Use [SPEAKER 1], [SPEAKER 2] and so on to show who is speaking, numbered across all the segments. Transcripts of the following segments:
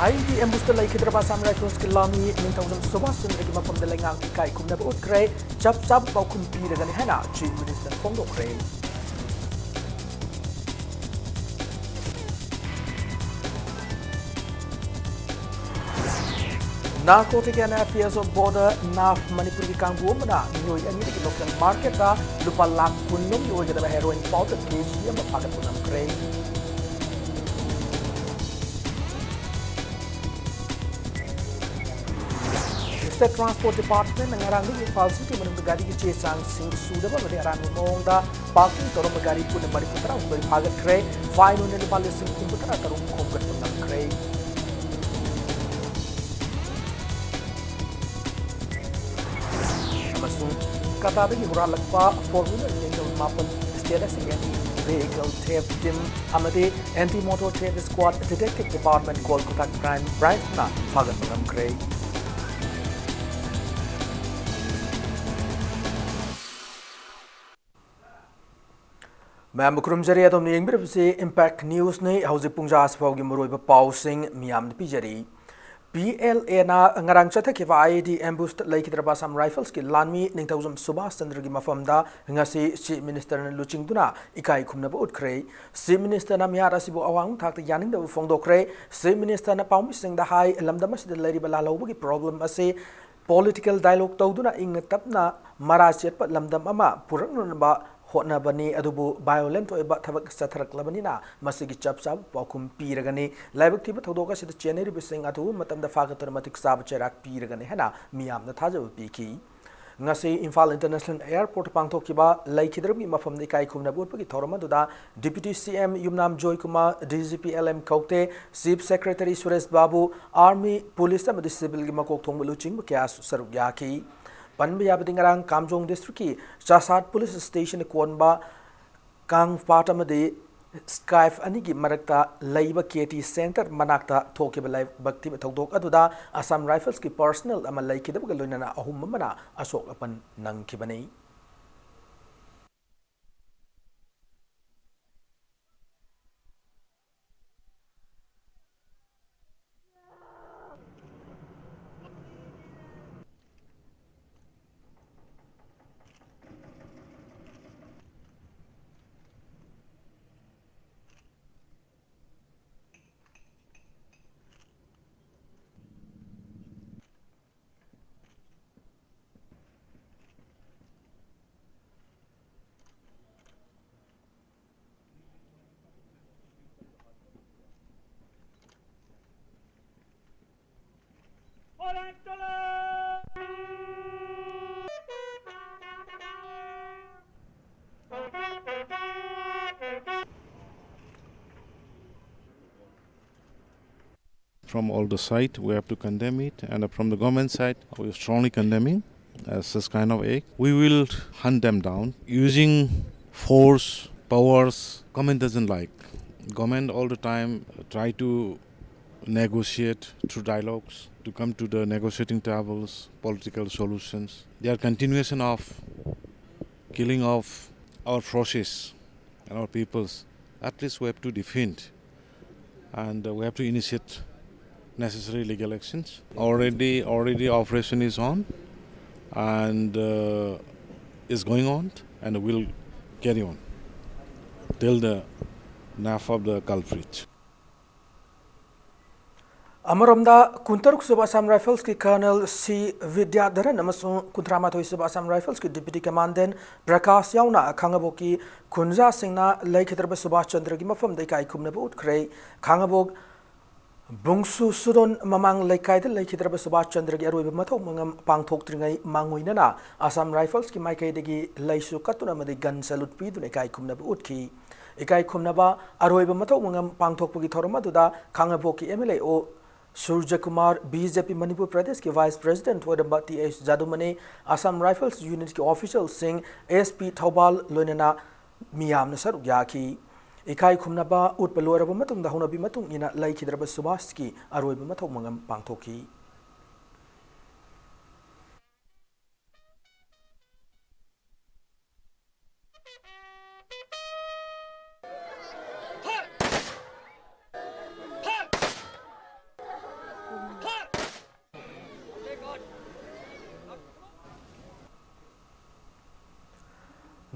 [SPEAKER 1] Aidi embusta laikidra Assam Rifles ki lami ningthawjam Subhash Chandra ki mafamda lengang ki kai khumna ba utkre chap pau khum piragani hana Chief Minister fongdokre. Narcotic and affairs of border NAF Manipuri ki kangbu mana nyoy ani ki local market da lupa lakh kunnom yoy da heroin powder kg ma pakat kunam kre. State Transport Department ngarang ni falsi ki menung gari ki chesang sing suda ba mari aran mong da parking torom gari pun mari putra undoi pagat kre fine on ni pal sing putra tarum khomgat punam kre. Kata bagi hura lakpa formula legal mapan status again vehicle theft team amade anti motor theft squad detective department Kolkata crime branch na pagat punam kre. Ma'am kurum jari atom ni engbir se impact news ne hauji pungja asfau gi moroi ba pausing miam pi jari PLA na ngarang chatha ki va ID ambush laikidra Assam Rifles ki lanmi ningthawjam Subhash Chandra gi mafamda ngasi Chief Minister na luching duna ikai khumna ba utkre Chief Minister na miara sibu awang thakta yaning da fongdokre Chief Minister na paumi sing da hai lamdam sid lairi ba lalobu ki problem ase political dialogue tawduna ingna tapna mara chetpa lamdam ama purakna ba hotna bani adubu violent oiba thabak satharak labanina masigi chapsab pakum piragani laibak thiba thodoka sid cheneri bising atu matamda fagatar matik sab cherak piragani hena miyamna thajab piki ngasi Imphal International Airport pangthokiba laikhidrbi mafamni kai khumna burpagi thorama duda Deputy CM Yumnam Joy Kumar DGP LM Kaukte Chief Secretary Suresh Babu Army Police amadi civil gi makok thongbu luching kya saruk yaki Panbi Abdingarang Kamjong District ki Chasat Police Station Kwanba Kang Patamade Skype Anigi Marakta Laiba KT Center Manakta Tokiba Live Bakti Togdok Aduda Assam Rifles ki personal ama laikidab galunana ahum mana asok apan nang kibani.
[SPEAKER 2] From all the side, we have to condemn it, and from the government side, we are strongly condemning as this kind of act. We will hunt them down using force, powers. Government doesn't like. Government all the time try to negotiate through dialogues to come to the negotiating tables, political solutions. They are continuation of killing of our forces and our peoples. At least we have to defend, and we have to initiate necessary legal actions. Already operation is on and is going on and will carry on till the naf of the culprit.
[SPEAKER 1] Amaramda Kuntaruk Suba Assam Rifles ki Colonel C. Vidyadharan amasung Kuntramathoi Suba Assam Rifles ki Deputy Commandant Prakash Yauna Khangabok ki Kunja Singna Laikhidraba Subhash Chandra gi mafam dai kai khumna bu utkhrei Khangabok Bungsu Sudon Mamang Laikai the Laikhidraba Subhash Chandra gi aroiba mathok mangam pangthok tringai mangoinana Assam Rifles ki maikai degi laisu katuna madi gun salute pi dune kai khumna bu utki ikai khumna ba aroiba mathok mangam pangthok pagi thoroma duda Khangabok ki MLA o Surja Kumar BJP Manipur Pradesh के Vice President वडम्बा TH जादुमने Assam Rifles Unit के Official Singh SP Thobal लोनेना मियाम न सरुक याकी इकाई खुमनबा उत्पलोरब मतुंग दहुनबी मतुंग इना लाइखिद्रब सुभाष की अरोइब मथौ मंगम पांगथोकी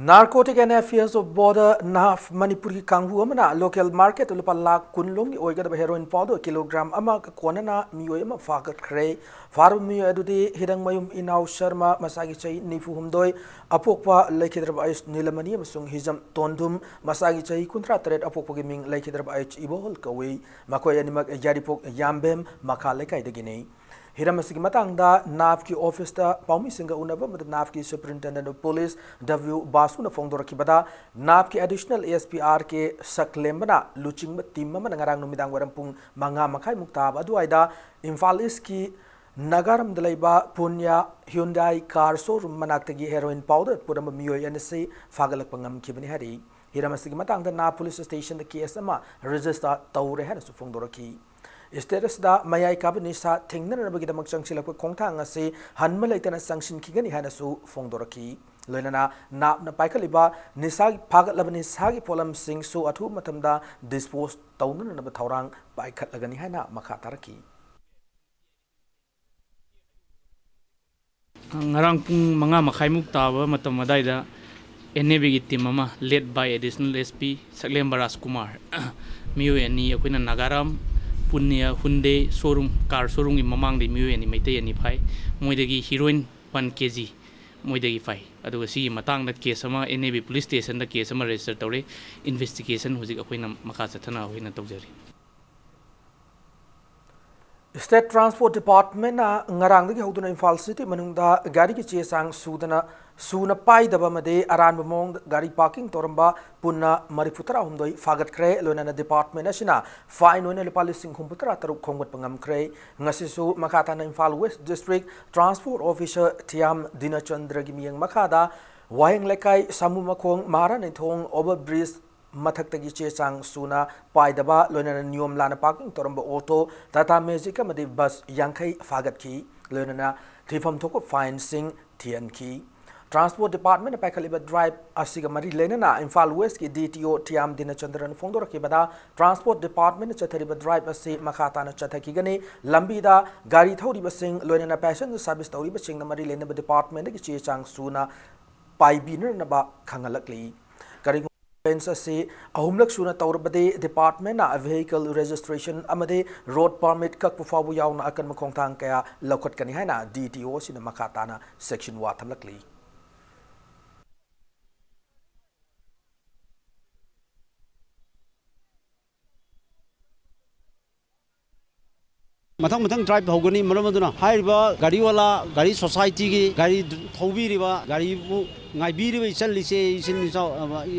[SPEAKER 1] Narcotic and Affairs of Border NAF Manipuri Kanghu Amana local market Lupala Kunlung Oiga heroin powder kilogram ama Kwanana Mioyama Fagat Cray Farmi Adudi Hidang Mayum Inau Sharma Masagi Chay Nifu Humdoi Apokpa Lakedrab Ice Nilamani Sung Hizam Tondum Masagi Chay Kuntra Thread Apokiming Lakedrab Ice Ibol Kawi Makoy Animak Yaripok Yambem Makaleka de Guinea. Hiramasi matangda NAF ki office ta paumi singa unaba mad NAF ki superintendent of police W Basu na fongdor ki bada NAF ki additional ASPR ke saklembana luching ma team ma ngarang numidang warampung manga makai muktab aduaida Imphal East ki Nagaram dalaiba Punya Hyundai car showroom manaktagi heroin powder purama miyoy NSC fagalak pangam kibani hari Hiramasi matangda NAF police station the case ama register tawre han su fongdor ki Status da mayai kabini sa tingnan na bagi damak sangsilak kongtang asi hanma laitana sangshin kigani hanasu fongdoraki loinana na paikaliba nisagi pagat labani sagi polam sing su athu matamda dispose taunan na bathaurang paikat lagani hana makhataraki
[SPEAKER 3] ngarang pung mga makaimuk tawa matam madaida NAB gi team ama led by additional SP Saklem Baras Kumar miyo ani akoina Nagaram Punya Hyundai showroom car showroom gi mamang de miyo ani maitai ani phai moidagi heroin 1 kg moidagi phai aduga si matang da case ama NAB police station da case ama register tawre investigation hojik akoina makha chathana hoina tawjari
[SPEAKER 1] State Transport Department na ngarang dagi hoduna Imphal City manungda gari ki chesang suna pai daba made aran bamong gari parking toramba punna mariputara humdoi fagat kre lona na department asina fine one lepali sing humputara taru khongwat pangam kre ngasisu makata na Imphal West District Transport Officer Tiam Dinachandra gi miyang makada wayang lekai samu makong mara ni thong over bridge Mathak che sang suna paidaba loina niom lana parking toramba auto tata magic amadi bus yankai fagat ki loina thifam thoko fine sing thian ki Transport Department paikaliba drive asiga mari lenana Imphal West ki DTO Tiam Dinachandran fongdor ki bada Transport Department chathariba drive asi makhata na chathaki gani lambi da gari thori basing loina passenger service tori basing na mari lenaba department ki che sang suna paibiner na ba khangalakli kari Pensasi ahumlak suna tawrbade department na vehicle registration amade road permit kak pufabu yauna akan makongtang kaya lakot kani haina DTO sina makatana section 1 thamlakli
[SPEAKER 4] Matang drive hogani maramaduna haiba gari wala gari society gi gari thobiriba gari bu ngaibiriba chalise isin sa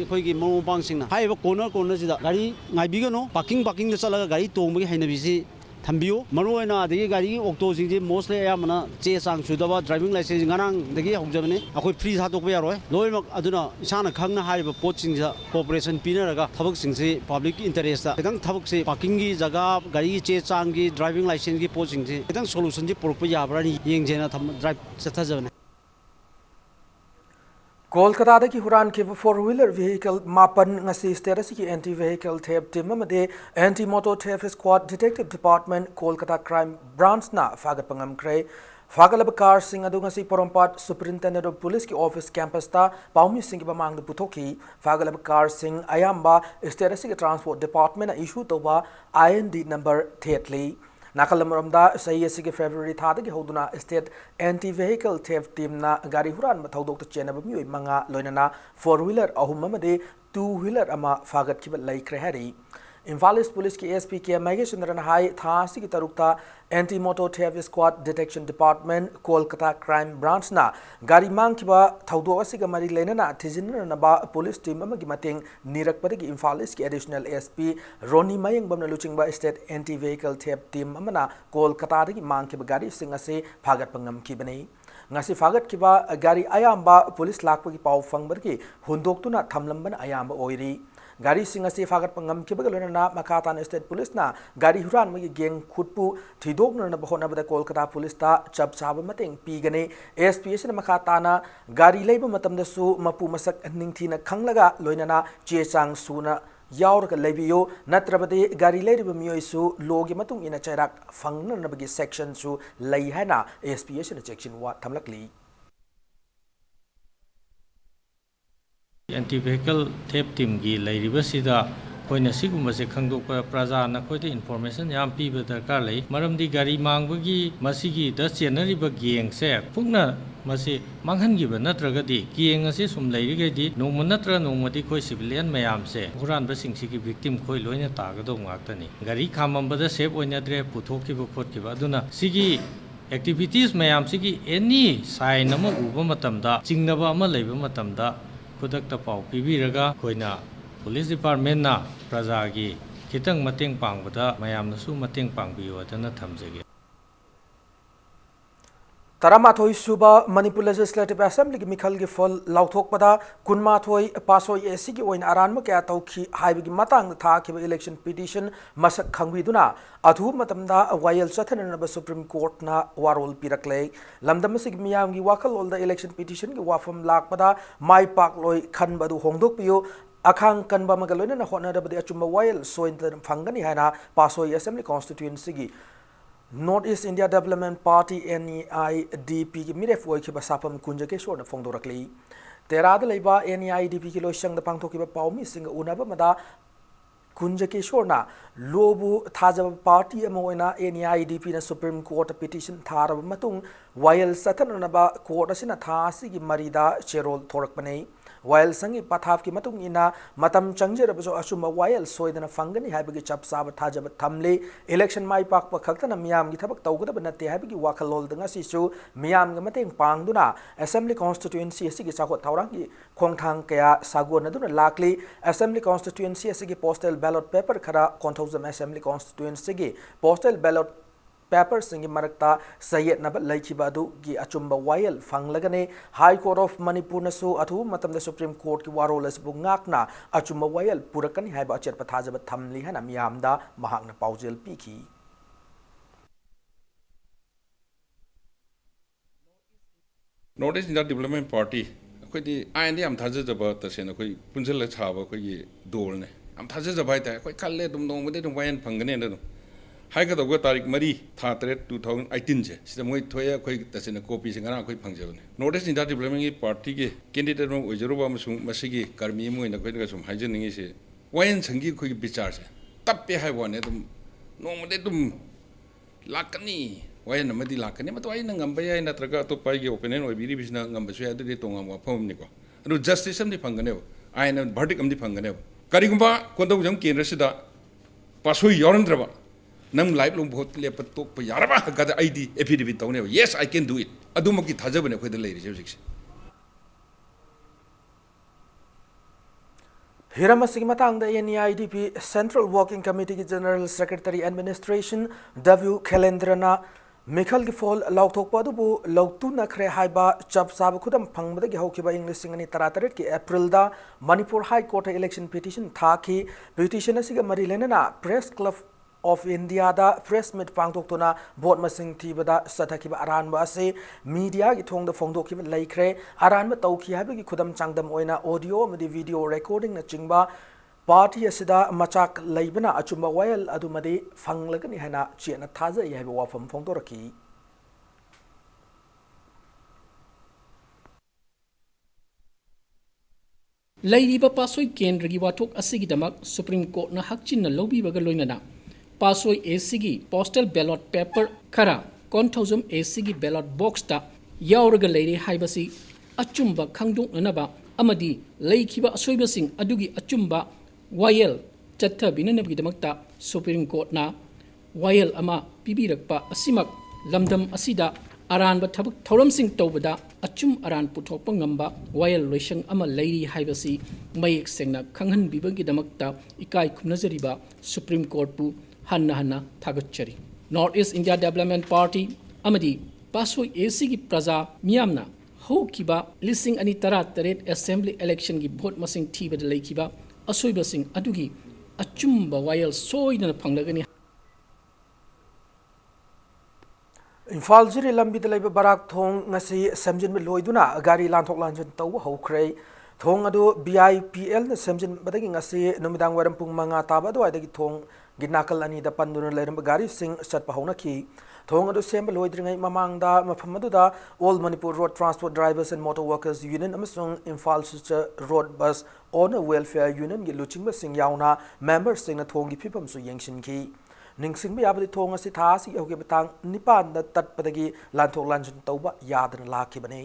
[SPEAKER 4] khoi gi mo pangsingna haiba corner sida gari ngaibigano parking da chalaga gari tongbi hainabisi thambiyo maroina degi gari octo jingje mostly ayamana che sang sudaba driving license nganang degi hogjabane akoi free hadok ba yaroi loimak aduna isana khangna haiba poaching ja cooperation pinaraga thabak singse public interest da edang thabak se parking gi jaga gari che chang gi driving license gi poaching se edang solution ji porpa yabrani yengjena tham drive chathajabane
[SPEAKER 1] Kolkata ki huran ke four-wheeler vehicle mapan ngasi status ki anti-vehicle theft team amade anti-motor theft squad detective department Kolkata crime branch na fagat pangam kre fagalab car sing adu ngasi porompat superintendent of police ki office campus ta paumi sing ba mang putoki fagalab car sing ayamba status ki transport department na issue toba IND number 33 Nakalamramda sayesi ke February thada ki hoduna state anti-vehicle theft team na gari huran mathaudok ta chenaba mioi manga loinana four-wheeler ahum amade two-wheeler ama fagat kiba laikre hari Imphal East Police ki SP ke Magesundaran High Thasi ki tarukta Anti-Motor Theft Squad Detection Department Kolkata Crime Branch na gari mang kiba thaudo asiga mari lenana thijinna na ba police team amagi mateng nirakpadagi Imphal East ki additional SP Roni Mayang bamna luchingba state anti-vehicle theft team amana Kolkata dagi mang kiba gari singa se phagat pangam kibani ngasi fagat kiba gari ayamba police lakpagi pau fangbarki hundoktuna thamlamban ayamba oiri Gari singa se fagat pangam kibagalona na makatan state police na gari huran magi geng khutpu thidok na bahona bada Kolkata police ta chap chaba mateng pigane SPS na makatana gari leiba matamda su mapu masak ningthina khanglaga loinana chechang suna yaurga leibiyo natrabade gari leiba miyoisu logi matung ina chairak fangna na bagi section su lei hana SPS na section wa thamlakli
[SPEAKER 5] anti vehicle theft team की लेरिबसिदा कोइना सिगुमसे खंगदोक प्रजा नखोइदे information याम पीब दरकार लई मरमदी गाड़ी मांगबगी मसिगी the चेनरिब गेंगसे पुगना मसे मांगहनगिब नत्रगदी गेंग असे सुम लेरिगैदी नोंम नत्र नोंमदी कोइ सिविलियन मयामसे हुरानबसिंगसिगी विक्टिम खोइ लोइना तागदो ngakतनी गाड़ी खामबदा सेफ ओइनद्रे पुथोकिब खोटकिब अदुना सिगी एक्टिविटीज मयामसिगी एनी साइन अमा उब मतमदा चिंगनबा अमा लेब मतमदा खुदक्ता पाउ पीबीरगा कोइना पुलिस डिपार्टमेंट ना प्रजा की खितंग मतेंग पांगबदा मयामनसु मतेंग पांगबियो अदना थमजगे
[SPEAKER 1] तरामाथोई सुबा मणिपुर लेजिस्लेटिव असेंबली की मिखल की फल लाउथोकपदा कुनमाथोई पासोई एसी की ओइन अरानम क्या तौखी हाइबगी मतंग थाखिब इलेक्शन पिटिशन मसक खंगबिदुना अथु मतमदा वायल चथननब सुप्रीम कोर्ट ना वारोल पिरकले लमदम सिग मियाम की वाखल ओल्ड इलेक्शन पिटिशन की वाफम लाकपदा माई पाक लोई खनबदु होंगदोकपियो अखांग कनबा मगलोइना होनरबदि अचुम वायल सोइन फंगनी हैना पासोई असेंबली कॉन्स्टिट्यूएंसी की north east India development party NEIDP की मिरेफ ओइखिब सापम कुंजकेश्वर फोंदोरकली तेराद लेबा NEIDP की लोइसंग द पांगथोकिब पाउमी सिंग उनब मदा कुंजकेश्वर लोबु थाजब पार्टी अमोइना NEIDP ना सुप्रीम कोर्ट पिटिशन थारब मतुंग वायल सथननबा कोर्ट असिना थासी की मरीदा चेरोल थोरकपने वायल संगी पथाफ की मतुंग इना मतम चंगजरबसो अचुम वायल सोइदना फंगनी हाइबगी चपसाब थाजब थमले इलेक्शन माई पाक खक्तना मियाम की थबक तौगदब नते हाइबगी वाखलोल दंगसिसु मियाम ग मतेंग पांगदुना असेंबली कॉन्स्टिट्यूएंसी असिगी साखो थौरांगी खोंगथांग कया सागोनदुना लाकली असेंबली कॉन्स्टिट्यूएंसी असिगी पोस्टल बैलेट पेपर खरा कोंथौजम असेंबली कॉन्स्टिट्यूएंसी की पोस्टल बैलेट पेपर सिंगी मरकता सयेत नब लैखिबादु की अचुम्बा वायल फंगलगने हाई कोर्ट ऑफ मणिपुर नसु अथु मतम सुप्रीम कोर्ट की वारोल असबु ngakna अचुम्बा वायल पुरकनी हाइबा अचेत पथाजब थमली हना मियामदा महांगना पाउजेल पीखी
[SPEAKER 6] north east India development party अखोइदी आयन याम थाजजब तसेन अखोइ पुंजल छाब अखोइ दोलने याम थाजजब हाइता अखोइ खल्ले दुम नोंमदे दुम वायन फंगने न हाइगदौग तारीख मरी था 2018 से सिदा मोइ थोया अखोइ तसेन copy Singra अखोइ फंगजबने north east India development की पार्टी के कैंडिडेट रो ओइजरोबा मसुं मसिगी कर्मी मोइना खोइदगा सुम हाइजनिंगी से वायन संगी खोइ विचार से तप्पे हाइबोने दुम नोंमदे दुम लाकनी वायन नमदी लाकनी मतो आइ नंगम बय नत्रगा तो पाइगे ओपिनियन ओइबिरि बिसना ngambsu ya de tongam wa phomni ko adu justice amdi phangane aina verdict amdi phangane karigumba kondong jam kendra sida pasoi yorandraba नम लाइफ लोग बहुत लेप तो यारबा गद आईडी एफिडेविट तौने yes I can do it अदुमकी थाजबने खोइद लेरि जेजिक्स
[SPEAKER 1] हिरम सिंह मतंग NEIDP सेंट्रल वर्किंग कमिटी की जनरल सेक्रेटरी एडमिनिस्ट्रेशन W खेलेंद्रना मिखल की फोल लौथोकपदुबु लौतुनखरे हाइबा चपसाब खुदम फंगबदगी हौखिबा इंग्लिश सिंगनी 33 की अप्रैल दा Manipur high court election petition थाखी पिटिशन असिगा मरी लेना press club of India da press meet pangtokna board masing thibada sathakhiba aranba ase media gi thongda phongdokhiba laikre aranba tawkhi habigi khudam changdam oina audio amadi video recording na chingba party asida machak leibana achumba wayal adumadi fanglagani hana chena thaja yaiba wafam phongdoraki
[SPEAKER 7] lairiba pasoi kendra gi wathok asigi damak supreme court na hakchin na lobibaga loinana पासोई एसीगी postal ballot paper खरा कोंथौजम एसीगी ballot box ता यावरगा लेरे हाइबसी अचुम्बा खंगदोंनबा अमदी लेखिबा असोइबसिंग अदुगी अचुम्बा वायल चत्थबिननबगिदमक्ता सुप्रीम कोर्ट ना वायल अमा पिबिरकपा असिमक लमदम असिदा अरानबा थबक थौरमसिंग तौबदा अचुम अरान पुथोकपा ngamba वायल लोइसंग अमा लेरी हाइबसी मयेक सेंगना खंगहनबिबगिदमक्ता इकाई खुमनजरिबा सुप्रीम कोर्ट पु हन्ना हन्ना थागतचरी north east India development party अमदी पासोई एसी की प्रजा मियामना होकिबा लिसिंग अनि तरा तरेट असेंबली इलेक्शन की भोट मसिंग थीबद लेखिबा असोइबसिंग अदुगी अचुम्बा वायल सोइदना फंगलगनी
[SPEAKER 1] इम्फाल जिरी लंबी लेब बराक थोंग ngasi semjin loiduna gari lanthok lanjin tau hokhrei thong adu BIPL na semjin badagi ngasi numidang waram pung manga taba do adagi thong ginakal ani da panduna leram gari sing chat pa hona ki thong adu sembal loidringai mamangda mafamaduda All Manipur Road Transport Drivers and Motor Workers Union amasung Imphal Silchar Road Bus Owner Welfare Union gi luchingba sing yauna members sing na thong gi phipam su yengshin ki ningsing ba yabadi thong asi tha si yoge batang nipan da tatpadagi lanthok lanjun tauba yadna lakhibani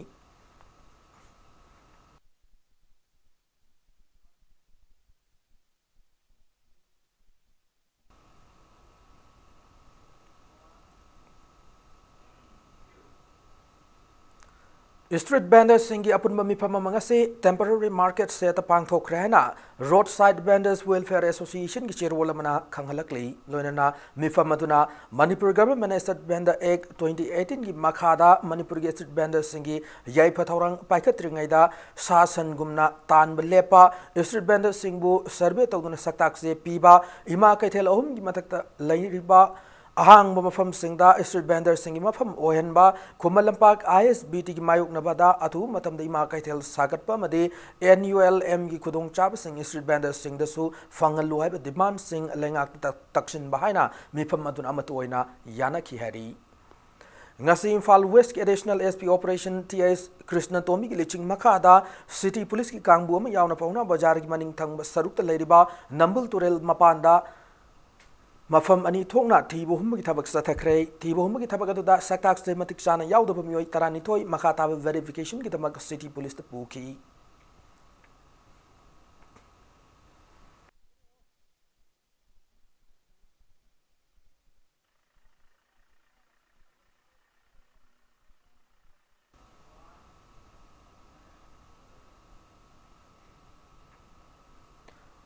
[SPEAKER 1] Street vendors singi apunba mipama mangasi temporary market set pang thokre na roadside vendors welfare association ki chairwola mana khanghalakli loinana mifama duna Manipur government street vendor act 2018 ki makhada Manipur gi street vendors singi yai phathorang paikhatringai da sasan gumna tan lepa street vendors singbu survey tawduna saktak se piba ima kaithel ahum gi matakta lairiba ahang mafam singda street vendor singi mafam ohenba kumalampak ISBT gi mayuk nabada atu matam de ima kaithel sagatpa made NULM gi khudong chab sing street vendor sing da su fangal lu haiba demand sing lengak takshin bahaina mifam adun amatu oina yana ki hari ngasi Imphal West ki additional SP operation TS Krishna Tomi ki liching makada city police ki kangbu ma yauna pauna bazar gi maning thang saruk ta leiriba nambul turel mapanda mafam ani thongna thibo humgi thabak sathakre thibo humgi thabak adu da saktak se matik chana yaudaba mioi tarani thoi makha ta verification ki tamak city police ta puki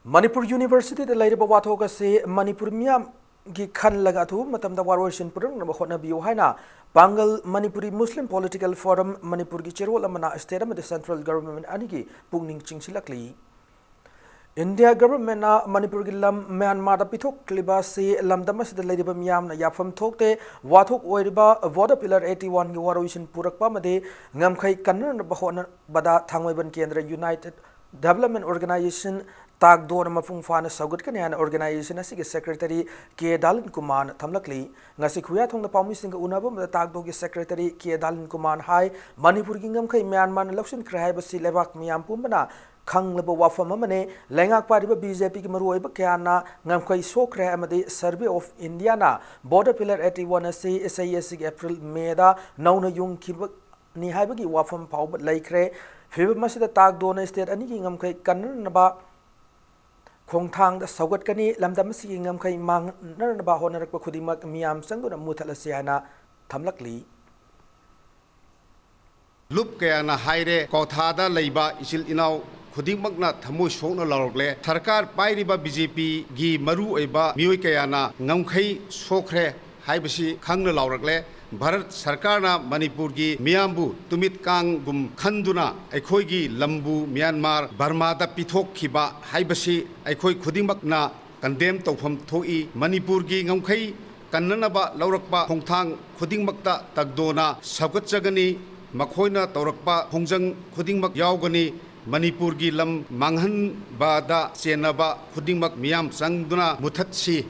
[SPEAKER 1] Manipur University the later Bawatoga say Manipur Miam gi khan laga thu matam da waroshin purang na khona biyo haina Bangal Manipuri Muslim Political Forum Manipur gi cherol amana state am the central government ani gi pungning chingsilakli India government na Manipur gi lam Myanmar da pithok kliba se lam damas da later miam na yafam thokte wathok oiriba voda pillar 81 gi waroshin purakpa made ngamkhai kanna na bahona bada thangwaiban kendra United Development Organization Tag Dor Mafung Fana Sagut Kanyan Organization Asig Secretary K. Dalin Kuman Tamlakli Ngasi Kuya Thong the Pami Sing Unabum the Tag Dog Secretary K. Dalin Kuman High Manipur Gingam Kai Myanmar election Krahai Basi Levak Miam Pumbana Kang Lebo Wafamane Langak Pariba BJP Maruiba Kiana Ngamkai Sokre Amade Survey of Indiana Border Pillar 81 SAS April Meda Nauna Yung Kibak Nihibagi Wafam Pau but Laikre Fiba Masida Tag Dona State and Ningam Kai Kanaba Kongtang the Saugat Kani Lamdam Singing Kai Mang Naba Honorak Kudimak Miam Sanguna Mutalasiana Tamlakli
[SPEAKER 8] Lup Kayana Haire Kothada Leiba Isil Inau Kudimagna Tamu Shona Lorgle Tarkar Pairiba BJP Gi Maru Eba Mui Kayana Ngamkai Sokre Haibasi Kangna Lorgle Bharat Sarkarna Manipur gi Miyambu Tumit Kang Gum Khanduna Aikoi gi Lambu Myanmar Burma da Pithok Khiba Haibasi Aikoi Khudimakna Condemn Tawpham Thoi Manipur gi Ngamkhai Kannanaba Laurakpa Khongthang Khudingmakta Tagdona Sagatchagani Makhoina Taurakpa Khongjang Khudingmak Yaugani Manipur gi Lam Manghan Bada Chenaba Khudingmak Miyam Sangduna Muthatsi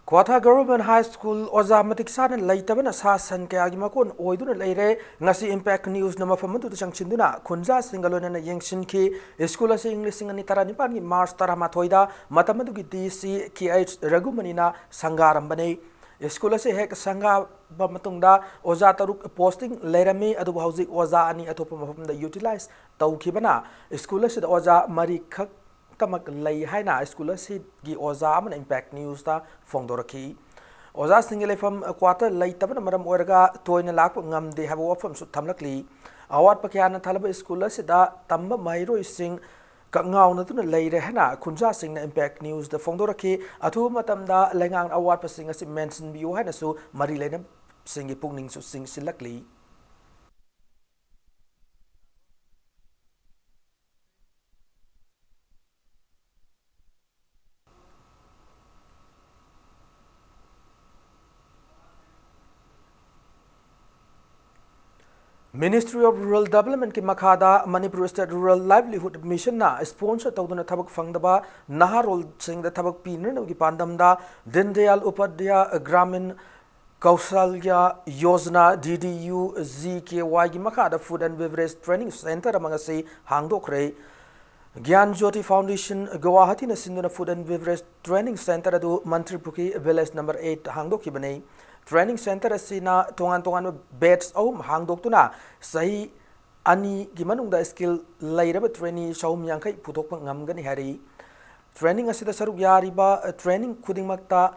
[SPEAKER 1] Kwatha Government High School Oza Matiksan Laitabana Sasan Kayagimakon Oiduna Leire Nasi Impact News Namafamutu Changchinduna Kunja Singalona Yangshin Ki School English and Taranipani Mars Taramatoida Matamaduki DC KH Ragumanina Sangarambane School Hek Sanga Bamatunda Oza Taruk posting Lerami Adu Hausi Oza Ani Atopam the utilize Taukibana School Oza Marikak Tamak Lay Haina School Gi Oza Aman Impact News ta Fongdoraki Oza Single from a quarter late Tabanam Orga Toina Lak Ngam they have a from Tamlakli Awat Pakiana Talaba School Sida Tamba Mairo Sing Kangau Natuna Lay Hana Kunja Sing Impact News the Fongdoraki Atu Matamda Langang Awat Passing as mentioned Bio Hanasu Marilena Singi Pungning to sing Silakli Ministry of Rural Development ki makhada Manipur State Rural Livelihood Mission na sponsor tawduna thabak fangdaba naharol singda thabak pinna ki pandamda Dindayal Upadhyaya Gramin Kausalya Yojana DDU ZKY ki makhada Food and Beverage Training Center amangasi hangdokre Gyan Jyoti Foundation Guwahati na sinduna Food and Beverage Training Center adu Manipur Village number 8 hangdoki banei Training Center asina tongan batch hangdoktuna sahi ani gi manungda skill lairaba trainee saum yankai puthokpa ngamgani hari training asida saruk yariba training khudingmakta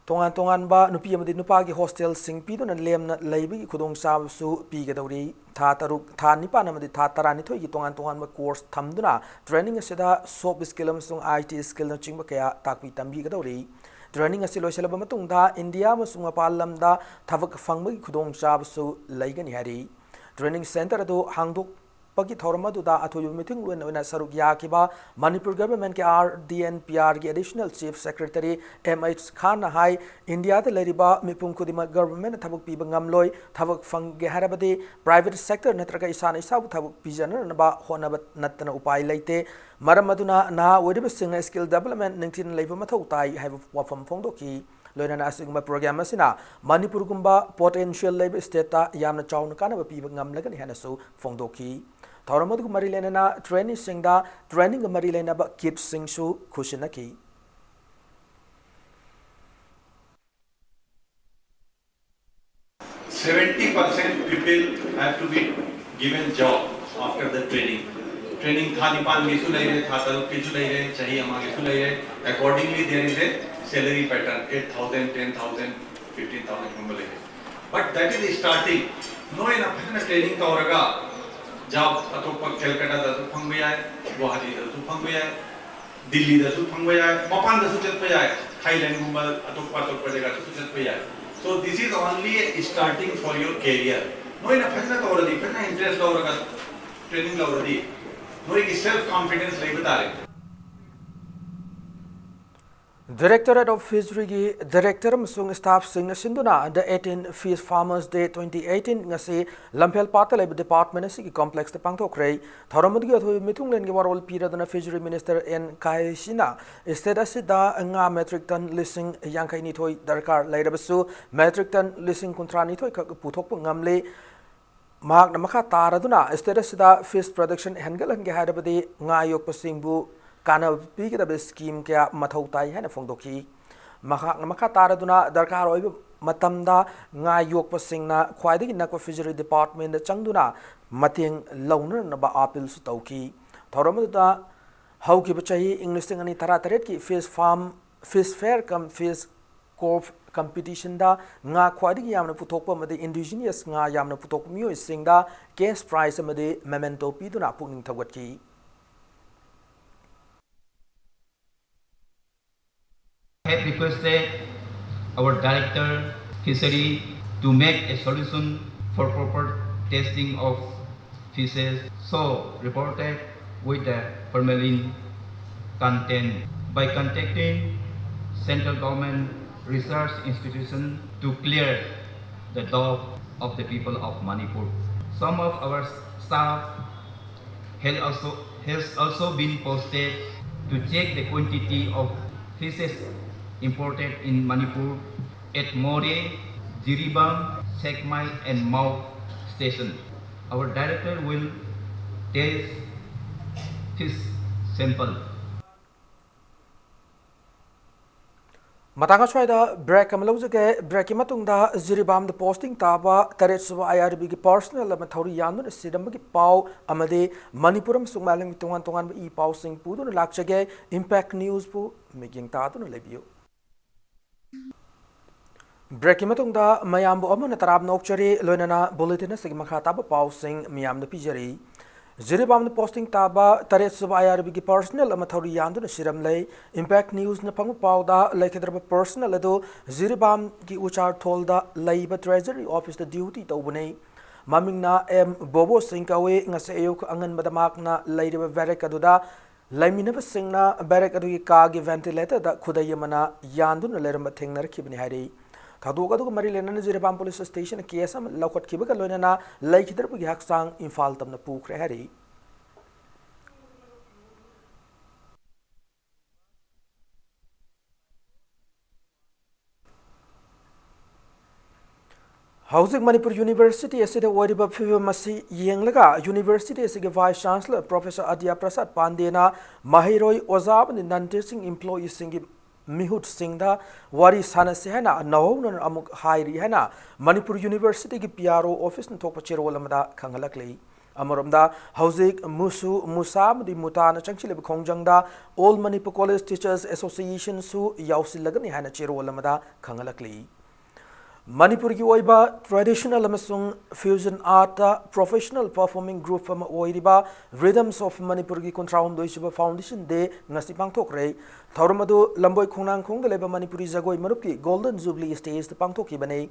[SPEAKER 1] tongan ba nupi amadi nupa gi hostel sing piduna lemna leibi khudong sabu pi gadori tha taruk tha nipan amadi tha tarani thoi gi tongan ba course thamduna training asida soft skill amsung IT skill na chingba kaya takpi tambi gadori Training asi loiselaba matungda India amasung mapal lamda thabak fangmagi khudong chabasu laigani hari Training Center adu hangdok pagi thoramaduda athoyu meeting wena saruk yakiba Manipur government ke RDNPR ki additional chief secretary MH Khan hai India da leriba mipum khudima government thabak piba ngamloi thabak fangge harabadi private sector natraga isana isabu thabak pijana ba honaba natna upai leite maramaduna na wediba singa skill development ningtin leiba mathau tai haiba wafam phongdoki loinana asigma program asina Manipur gumba potential labor state ta yamna chawna kana ba piba ngamlagani hanasu phongdoki Tauramad Marilena training singda training Marilena ba kids sing su kushinaki
[SPEAKER 9] 70% people have to be given job after the training. Training tha nipan gisu lai re tha tal kisu lai re chahi ama gisu lai re. Accordingly there is a salary pattern 8,000, 10,000, 15,000 number lai. But that is starting. No enough training ka oraga job atoppa Calcutta da su phangba yae, Guwahati da su phangba yae, Delhi da su phangba yae, Mapan da su chatpa yae, Thailand gumba atoppa jaga su chatpa yae. So this is only a starting for your career. No enough ka already, interest ka oraga training la already. No ek self confidence lai batare.
[SPEAKER 1] Directorate of Fishery Director Musung Staff Sing Sinduna the 18 Fish Farmers Day 2018 ngasi Lampel Patalab Department si complex the Pangtokre Thoramudi of Mitunglen Giwarol Peter than a Fishery Minister in Kaishina instead asida nga metric ton listing Yankai Nitoi Darkar Laidabasu metric ton listing Contranito Putok Ngamle Mark Namaka Taraduna instead asida fish production Hengel and Gahadabadi nga yok pasingbu Kana big the scheme kya mathautai hai na phongdoki makha taraduna darkar oi matamda nga yok pasing na khwaidagi nakwa fishery department changduna mateng launa na ba appeal su tauki thoramda hauki bachahi english ngani tara taret ki fish fair come fish corp competition da nga khwaidagi yamna puthokpa made indigenous nga yamna puthok myo singda case prize made memento piduna puning thawatki
[SPEAKER 10] I have requested our director fishery to make a solution for proper testing of fishes so reported with the formalin content by contacting central government research institution to clear the doubt of the people of Manipur. Some of our staff has also been posted to check the quantity of fishes imported in Manipur at More, Jiribam, Sekmai and Mau station. Our director will test fish sample.
[SPEAKER 1] Matanga choida break amalojake break matungda Jiribam the posting taba taretsuba IRB ki personal mathori yanun sidam ki pau amade Manipuram sungmalang tongan e pau sing pudun lakchage impact news pu making tatun lebio Breaking matungda mayambo amuna tarab nokchari loinana bulletin sigmakha taba pau sing miyam the pijari Jiribam the posting taba taretsuba IRB ki personal amathori yandu na siram lay impact news na pangu pauda laikhadraba personal ado Jiribam ki uchar tholda laiba treasury office the duty tawbunay maming na bobo sing kawe nga sa ayok angan madamak na lairiba verek aduda laiminaba sing na berek adu ki ka gi ventilator da khudayamana yandu na lerma thengnar khibni hari ꯊꯧꯗꯣꯛ ꯑꯗꯨꯒ ꯃꯔꯤ ꯂꯩꯅꯅ Jiribam police station case ꯑꯃ ꯂꯧꯈꯠꯈꯤꯕꯒ ꯂꯣꯏꯅꯅ ꯂꯩꯈꯤꯗ꯭ꯔꯕꯒꯤ ꯍꯛꯆꯥꯡ ꯏꯝꯐꯥꯜ ꯇꯝꯅ ꯄꯨꯈ꯭ꯔꯦ ꯍꯥꯏꯔꯤ ꯍꯧꯖꯤꯛ ꯃꯅꯤꯄꯨꯔ ꯌꯨꯅꯤꯚꯔꯁꯤꯇꯤ ꯑꯁꯤꯗ ꯑꯣꯏꯔꯤꯕ ꯐꯤꯕꯝ ꯑꯁꯤ ꯌꯦꯡꯂꯒ ꯌꯨꯅꯤꯚꯔꯁꯤꯇꯤ ꯑꯁꯤꯒꯤ ꯚꯥꯏꯁ ꯆꯥꯟꯁꯂꯔ ꯄ꯭ꯔꯣꯐꯦꯁꯔ ꯑꯗꯤꯌꯥ ꯄ꯭ꯔꯁꯥꯗ ꯄꯥꯟꯗꯦꯅ ꯃꯍꯩꯔꯣꯏ ꯑꯣꯖꯥ ꯑꯃꯗꯤ ꯅꯟ ꯇꯤꯆꯤꯡ ꯏꯝꯄ꯭ꯂꯣꯌꯤꯁꯤꯡꯒꯤ ꯃꯤꯍꯨꯠꯁꯤꯡꯗ ꯋꯥꯔꯤ ꯁꯥꯟꯅꯁꯤ ꯍꯥꯏꯅ ꯅꯧꯍꯧꯅꯅ ꯑꯃꯨꯛ ꯍꯥꯏꯔꯤ ꯍꯥꯏꯅ ꯃꯅꯤꯄꯨꯔ ꯌꯨꯅꯤꯚꯔꯁꯤꯇꯤꯒꯤ ꯄꯤआꯔꯑꯣ ꯑꯣꯐꯤꯁꯅ ꯊꯣꯛꯄ ꯆꯦꯔꯣꯜ ꯑꯃꯗ ꯈꯪꯍꯜꯂꯛꯂꯤ ꯑꯃꯔꯣꯝꯗ ꯍꯧꯖꯤꯛ ꯃꯨꯁꯨ ꯃꯨꯁꯥ ꯑꯃꯗꯤ ꯃꯨꯇꯥꯅ ꯆꯪꯁꯤꯜꯂꯤꯕ ꯈꯣꯡꯖꯪꯗ ꯑꯣꯜ ꯃꯅꯤꯄꯨꯔ ꯀꯣꯂꯦꯖ ꯇꯤꯆꯔꯁ ꯑꯦꯁꯣꯁꯤꯌꯦꯁꯟꯁꯨ ꯌꯥꯎꯁꯤꯜꯂꯒꯅꯤ ꯍꯥꯏꯅ ꯆꯦꯔꯣꯜ ꯑꯃꯗ ꯈꯪꯍꯜꯂꯛꯂꯤ ꯃꯅꯤꯄꯨꯔꯒꯤ ꯑꯣꯏꯕ ꯇ꯭ꯔꯦꯗꯤꯁꯅꯦꯜ ꯑꯃꯁꯨꯡ ꯐ꯭ꯌꯨꯖꯟ ꯑꯥꯔꯠꯇ ꯄ꯭ꯔꯣꯐꯦꯁꯅꯦꯜ ꯄꯔꯐꯣꯔꯃꯤꯡ ꯒ꯭ꯔꯨꯞ ꯑꯃ ꯑꯣꯏꯔꯤꯕ ꯔꯤꯗꯝꯁ ꯑꯣꯐ ꯃꯅꯤꯄꯨꯔꯒꯤ 39 ꯁꯨꯕ ꯐꯥꯎꯟꯗꯦꯁꯟ ꯗꯦ ꯉꯁꯤ ꯄꯥꯡꯊꯣꯛꯈ꯭ꯔꯦ ꯊꯧꯔꯝ ꯑꯗꯨ ꯂꯝꯕꯣꯏ ꯈꯣꯡꯅꯥꯡꯈꯣꯡꯗ ꯂꯩꯕ ꯃꯅꯤꯄꯨꯔꯤ ꯖꯒꯣꯏ ꯃꯔꯨꯞꯀꯤ ꯒꯣꯜꯗꯟ ꯖꯨꯕꯂꯤ ꯁ꯭ꯇꯦꯖꯇ ꯄꯥꯡꯊꯣꯛꯈꯤꯕꯅꯤ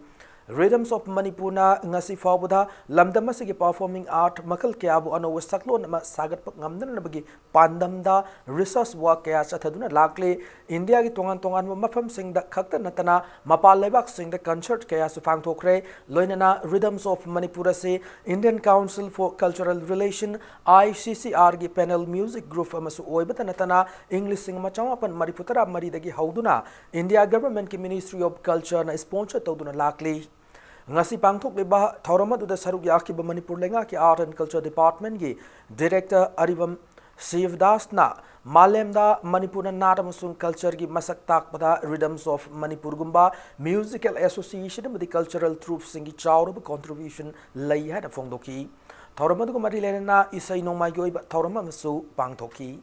[SPEAKER 1] ꯔꯤꯗꯝꯁ ꯑꯣꯐ ꯃꯅꯤꯄꯨꯔꯅ ꯉꯁꯤ ꯐꯥꯎꯕꯗ ꯂꯝꯗꯝ ꯑꯁꯤꯒꯤ ꯄꯔꯐꯣꯔꯃꯤꯡ ꯑꯥꯔꯠ ꯃꯈꯜ ꯀꯌꯥꯕꯨ ꯑꯅꯧꯕ ꯁꯛꯂꯣꯟ ꯑꯃ ꯁꯥꯒꯠꯄ ꯉꯝꯅꯅꯕꯒꯤ ꯄꯥꯟꯗꯝꯗ ꯔꯤꯁꯔꯆ ꯋꯥꯔꯛ ꯀꯌꯥ ꯆꯠꯊꯗꯨꯅ ꯂꯥꯛꯂꯤ ꯏꯟꯗꯤꯌꯥꯒꯤ ꯇꯣꯉꯥꯟ ꯇꯣꯉꯥꯟꯕ ꯃꯐꯝꯁꯤꯡꯗ ꯈꯛꯇ ꯅꯠꯇꯅ ꯃꯄꯥꯟ ꯂꯩꯕꯥꯛꯁꯤꯡꯗ ꯀꯟꯁꯔꯠ ꯀꯌꯥꯁꯨ ꯄꯥꯡꯊꯣꯛꯈ꯭ꯔꯦ ꯂꯣꯏꯅꯅ ꯔꯤꯗꯝꯁ ꯑꯣꯐ ꯃꯅꯤꯄꯨꯔ ꯑꯁꯤ Indian council for cultural relations ICCRꯒꯤ ꯄꯦꯅꯦꯜ ꯃ꯭ꯌꯨꯖꯤꯛ ꯒ꯭ꯔꯨꯞ ꯑꯃꯁꯨ ꯑꯣꯏꯕꯇ ꯅꯠꯇꯅ ꯏꯪ 1994 ꯍꯧꯗꯨꯅ ꯏꯟꯗꯤꯌꯥ ꯒꯚꯔꯟꯃꯦꯟꯠꯀꯤ ꯃꯤꯅꯤꯁꯇ꯭ꯔꯤ ꯑꯣꯐ ꯀꯜꯆꯔꯅ ꯁ꯭ꯄꯣꯟꯁꯔ ꯇꯧꯗꯨꯅ ꯂꯥꯛꯂꯤ ngasi pangthokliba thauram aduda saruk yakiba manipur lengaki art and culture department gi director aribam Sivdasna malemda manipur nat amasung culture gi masak takpada rhythms of manipur gumba musical association with the cultural troops singi chawrab contribution lay hada phongdoki thauram adu mari lena isai nomai goi thauram amasu pangthoki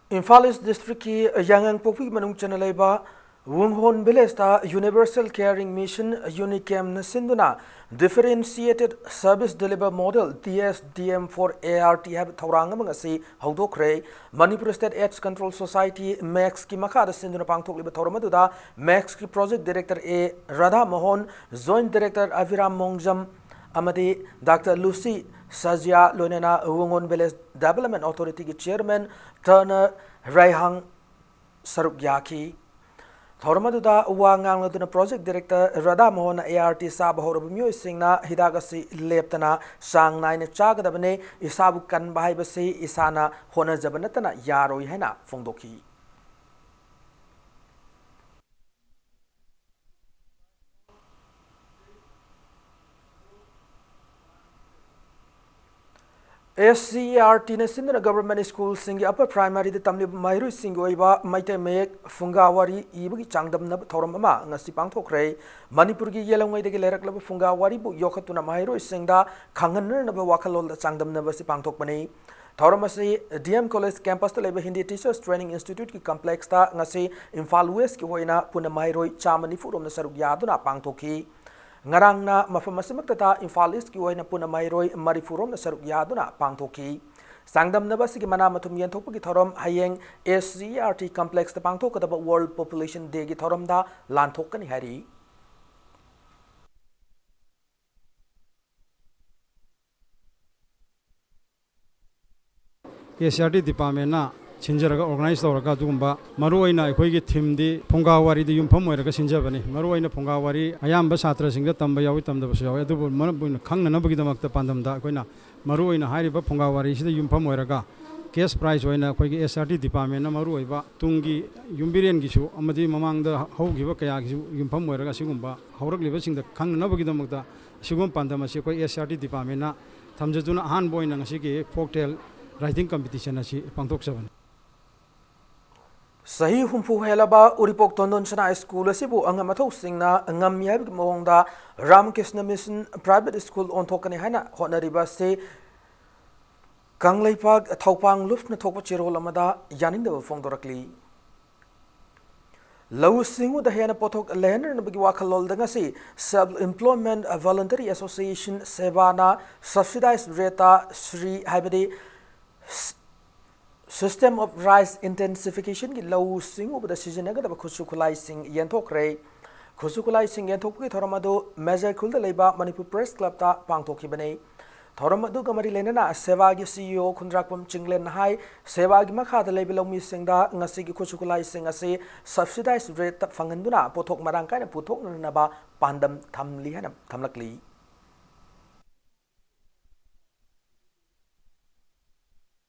[SPEAKER 1] Imphal East District ki Yangang Pokpi manung chana laiba Wunghon village ta Universal Caring Mission Unicam na sinduna Differentiated Service Deliver Model DSDM for ART have thaurang amang asi haudokre Manipur State AIDS Control Society Max ki makada sinduna pangthok liba thauram da Max ki Project Director A Radha Mohan Joint Director Aviram Mongjam amadi Dr. Lucy Sajia Lonena Wungon Village Development Authority ki Chairman Turner Raihang Sarukyaki Thormaduda Wangang Project Director Radha Mohan ART Sabahor Mui Singna Hidagasi Leptana Sang Nine Chagadabane Isabu Kan Bahibasi Isana Hona Jabanatana Yaro Hena Fondoki SCERT na sindana government school singi upper primary de tamli mairu singi oiba maite mek fungawari ibagi changdam na thoram ama ngasi pangthokre manipur gi yelongai de leraklaba fungawari bu yokhatuna mairu singda khangan na ba wakhalol da changdam na basi pangthokpani thoram asi DM college campus ta leba Hindi teachers training institute ki complex ta ngasi Imphal West ki hoina puna mairu chamani furom na saruk yaduna pangthokhi ngarang na mafam asimakta Imphal East ki oina puna mairoi marifurom na saruk yaduna pangthoki sangdam na basi ki mana mathum yenthokpa ki thorom hayeng SCERT complex ta pangthokadaba World Population Day ki thorom da lanthokani hari
[SPEAKER 11] SCERT department na Sinjaraga organize tawraga dugumba maruaina akhoi thimdi phongawari di yumpham oiraga sinjabani maruaina phongawari ayamba satra singda tamba yawi tamda basu yawi adu manabun khangna nabagi damakta pandamda akoina maruaina hairiba phongawari sida yumpham oiraga cash prize oina akhoi SCERT department na maruaiba tungi yumbiren gisu amadi mamangda haugiba kaya gisu yumpham oiraga sigumba hauragliba singda khangna nabagi damakta sigum pandama si akhoi SCERT department na thamjaduna ahan boina ngasi ki folktale writing competition asi pangthok sabani Sahi humpu helaba uripok tondon chana school asibu angamathau singna ngamyab mawngda Ramkrishna Mission Private School on thokani hana honariba se Kanglaipak Thaupang Lufna thokpa chirol amada yaninda phongdorakli
[SPEAKER 1] lau singu da hena pothok lehener na bagi wakhalol da ngasi Self Employment Voluntary Association Sevana subsidized rate Sri haibadi System of Rice Intensification ki lau singu bada seasonaga da khusukulai sing yenthok rei khusukulai sing yenthok ki thoramadu measure khulda leiba Manipur Press Club ta pangthokhi bane thoramadu gamari lenana seva gi CEO khundrakpam chinglen hai seva gi makha da leiba lomi singda ngasi gi khusukulai sing ase subsidized rate ta fanganduna pothok marang kai na puthok na ba pandam thamli hana thamlakli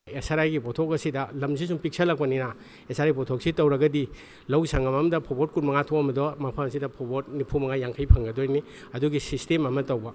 [SPEAKER 12] SRI की पोथोक असिदा लमसि सुम पिक्सलकपनिना SRI पोथोकसि तौरगदि लौ संगममदा फोबोट 15 थोमदो मफानसिदा फोबोट 95 याखै फंगदोइनि अदुगी system अमा तौबा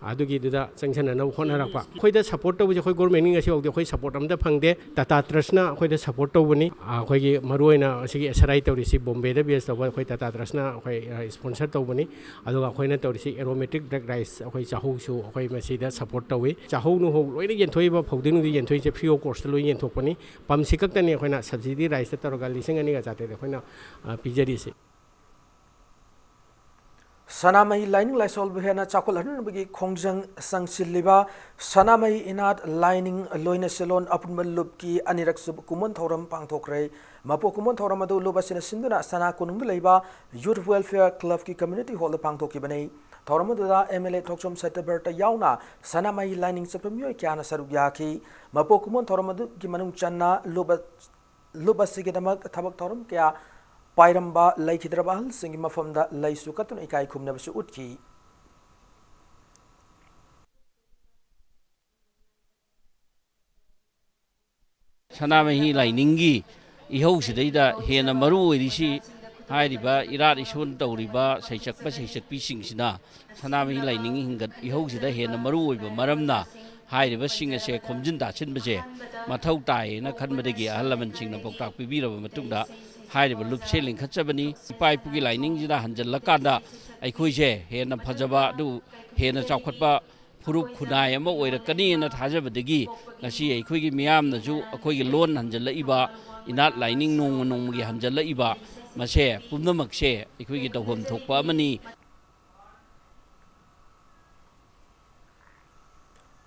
[SPEAKER 12] अदुगी दुदा चंगसनना होनरकपा खोइदा support तौबजे खोइ government ngasi औदे खोइ support अमदा फंगदे Tata ट्रस्टना खोइदा support तौबनि खोइगी मरुइना असिगी SRI तौरिसि Bombay दा base तौबा खोइ टाटा ट्रस्टना खोइ स्पॉन्सर तौबनि अदुगा खोइना तौरिसि एरोमेटिक ड्रग राइस खोइ चाहौसु खोइ मसिदा सपोर्ट तौwi चाहौनु हो लोइना येनथोइबा फौदिनु दि येनथोइसे फ्री ऑफ कोर्स लोइ येनथोकपनि पमसि कक्तनि खोइना सब्सिडी राइस तौरगा लिसिंग अनि गा जाते खोइना पिजरिसि
[SPEAKER 1] Sanamai lining laisol behena chakol hanin bagi khongjang sangsilliba sanamai inat lining loina salon apunmal lubki anirak sub kumon thoram pangthokre mapo kumon thoram adu lubasina sinduna sana kunung leiba youth welfare club ki community hall pangthoki banei thoram adu da MLA thokchom September ta yauna sanamai lining sapmyo kyana saruk yaki mapo kumon thoram adu ki manung channa lubasigedamak thabak thoram kya पायरंबा लैखिद्रबा हलसिंग मफमदा लैसु कतुन इकाई खुमनबसु उठकी
[SPEAKER 13] सनामही लाइनिंगी इहौसिदैदा हेना मरु ओइरिसि हाइरिबा इराद इशोन तौरिबा सैचकबा सैचकपिसिंगसिना सनामही लाइनिंगी हिंगत इहौसिदा हेना मरु ओइबा मरमना हाइरिबा सिंगसे खोमजिन दासिनबसे मथौ तायना खनबदगी अहलमनसिंगना पौताक पिबिरबा मतुंगदा हाइरिबा लुपसे लिंखचबनी इपाइपुगी लाइनिंगजिदा हंजलकांदा अखोइसे हेना फजबा दु हेना चावखतबा फुरुप खुनाय अमा ओइरकनीना थाजबदगी ngasi अखोइगी मियामनजु अखोइगी loan हंजलइबा इनात lining नोंगी हंजलइबा मसे पुमनमकसे अखोइगी तौहम थोकपा अमनी